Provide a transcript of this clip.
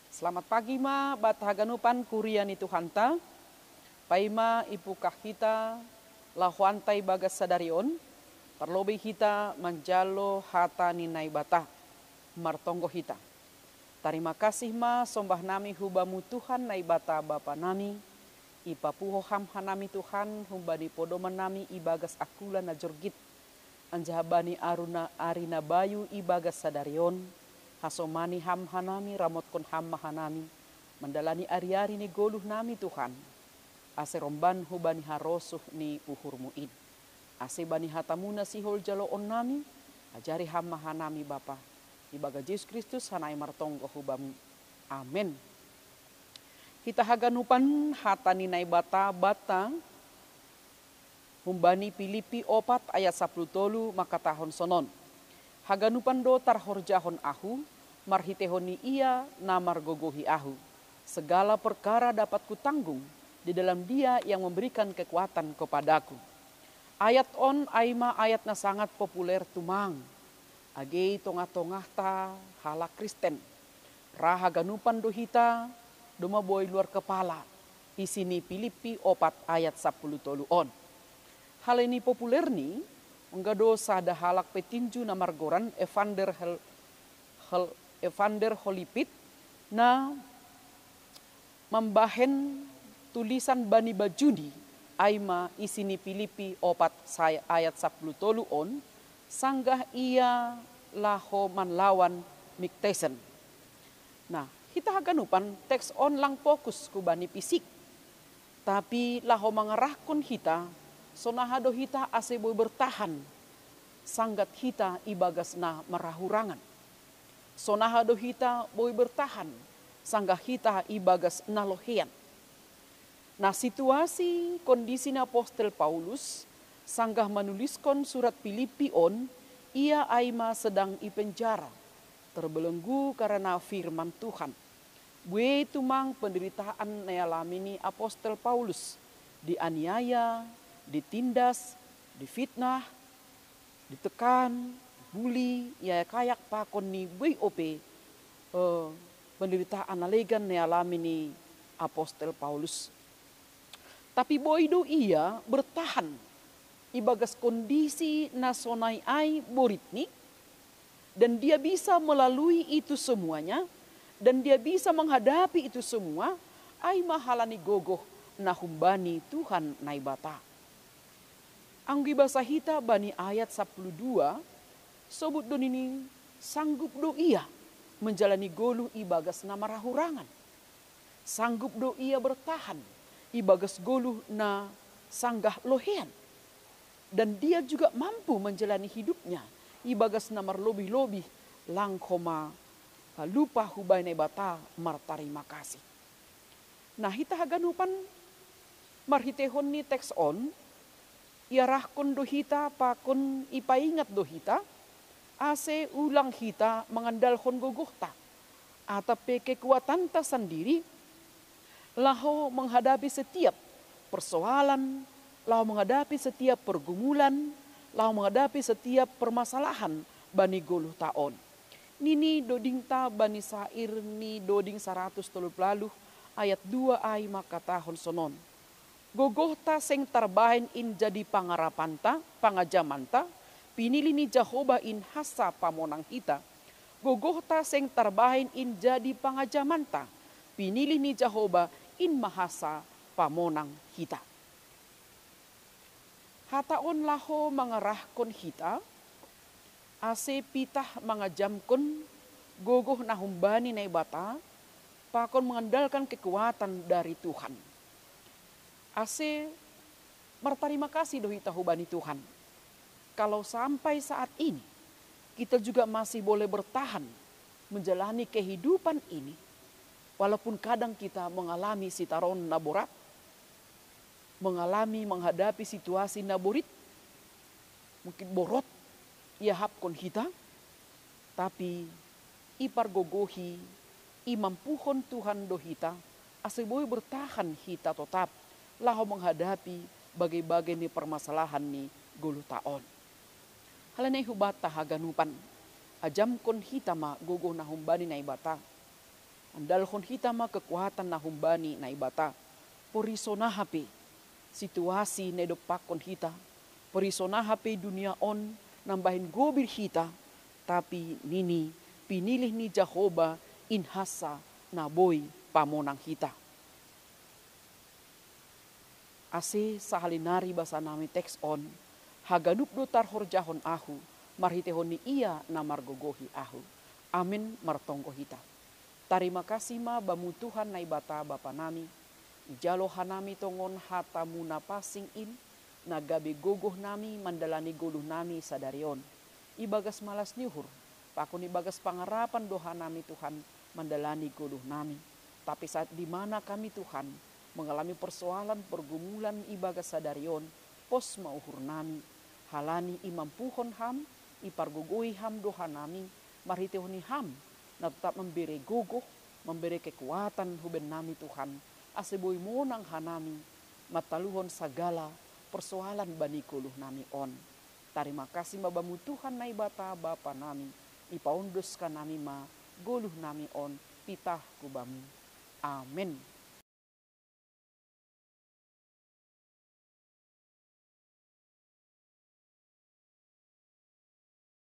Selamat pagi ma, batahaganupan kurian itu hanta. Paima ipu kahita lahuantai bagas sadarion. Perlobi hita manjalo hata ninai bata. Martonggo hita. Terima kasih ma, sombah nami hubamu Tuhan nai bata bapa nami. Ipapuho hamhanami Tuhan, humbani podoman nami ibagas akula na jorgit. Anjahabani arina bayu ibagas sadarion. Hasomani hamhanami ramotkon hammahanami. Mendalani ari-ari ni goluh nami Tuhan. Ase romban hubani harosuh ni uhurmuin. Ase bani hatamuna sihol jaloon nami. Ajari hammahanami Bapa. Ibaga Yesus Kristus hanai martonggo hubamu. Amin. Kita haganupan hatani nai bata humbani Filipi 4 ayat 10 maka tahun sonon. Haganupan do tarhorjahon ahu, marhitehoni ia namar gogohi ahu. Segala perkara dapat kutanggung di dalam dia yang memberikan kekuatan kepadaku. Ayat on aima ayat na sangat populer tumang. Age tongah-tongah ta halak Kristen. Rahaganupan do hita, doma boy luar kepala. Isini Filipi 4 ayat 10 on. Hal ini populer ni, menggado sada halak petinju na margoran Evander Holyfield na membahen tulisan bani bajuni aima isini Filipi 4 ayat 10 on sanggah ia laho manlawan Miktesen. Nah, kita haganupan teks on lang fokus ku bani fisik. Tapi laho mangarahkun hita sonahado hita ase boy bertahan. Sanggat hita ibagas na merahurangan. Sonahado hita boy bertahan. Sanggah hita ibagas na lohean. Nah situasi kondisi na Apostel Paulus. Sanggah menuliskan surat Filipi on. Ia aima sedang ipenjara. Terbelenggu karena firman Tuhan. Bue tumang penderitaan na alamini Apostel Paulus. Dianiaya, ditindas, difitnah, ditekan, bully, ya kayak pakon ni BOP penderitaan alegan na alami ni Apostel Paulus. Tapi boydo ia bertahan ibagas kondisi nasonai ai boritni dan dia bisa melalui itu semuanya dan dia bisa menghadapi itu semua ai mahalani gogoh nahumbani Tuhan naibata. Anggi bahasa hita bani ayat 12 sobut don ini sanggup do ia menjalani goluh ibagas na marahurangan. Sanggup do ia bertahan ibagas goluh na sanggah lohean. Dan dia juga mampu menjalani hidupnya ibagas na marlobih-lobih langkoma lupa hubay na bata martarima kasih. Nah hita haganupan marhitehon ni teks on iarahkon do hita pakon ipaingat do hita ase ulang hita mengandalkon gogohta atape kekuatan ta sendiri laho menghadapi setiap persoalan, laho menghadapi setiap pergumulan, laho menghadapi setiap permasalahan bani goluh taon. Nini doding ta bani sair ni doding 100 lalu ayat 2 ay maka tahun sonon. Gogohta seng tarbahen in jadi pangarapanta, pangajamanta, pinili ni Jehovah in hasa pamonang hita. Gogohta seng tarbahen in jadi pangajamanta, pinili ni Jehovah in mahasa pamonang hita. Hataon laho mangarahkon hita, ase pitah mangajamkon gogoh nahumbani na bata, pakon mengandalkan kekuatan dari Tuhan. Ase berterima kasih dohi tahubani Tuhan. Kalau sampai saat ini kita juga masih boleh bertahan menjalani kehidupan ini. Walaupun kadang kita mengalami sitaron naborat. Menghadapi situasi naborit. Mungkin borot. Ia hapkon kita. Tapi ipar gogohi. Imampuhon Tuhan dohita. Ase boleh bertahan hita tetap. Laho menghadapi bagai-bagai ni permasalahan ni gulu taon. Halanay hubata haganupan. Ajam kon hitama gogo na humbani na ibata. Andal kon hitama kekuatan na humbani na ibata. Poriso na hape situasi na dopak kon hita. Poriso na hape dunia on nambahin gobir hita. Tapi nini pinilih ni Jehovah inhasa na boy pamonang hita. Ase sahalinari basa nami teks on. Haganup do tarhorjahon ahu. Marhitehon ni ia na margogohi ahu. Amin martonggo hita. Tarima kasih ma bamu Tuhan na ibata bapa nami. Ijalo hanami tongon hatamu na pasing in. Nagabe gogoh nami mandalani goluh nami sadarion. Ibagas malas nyuhur. Pakun ibagas pangarapan doha nami Tuhan mandalani goluh nami. Tapi saat dimana kami Tuhan mengalami persoalan pergumulan ibagas sadarion. Pos mauhur nami. Halani imam puhon ham. Ipargugui ham doha nami, marhitehoni ham, na tetap memberi gogoh, memberi kekuatan huben nami Tuhan, aseboy monang hanami, mataluhon sagala persoalan bani kuluh nami on. Tarima kasih babamu Tuhan na ibata bapa nami, ipaundos ka nami ma, goluh nami on, pitah kubamu. Amin.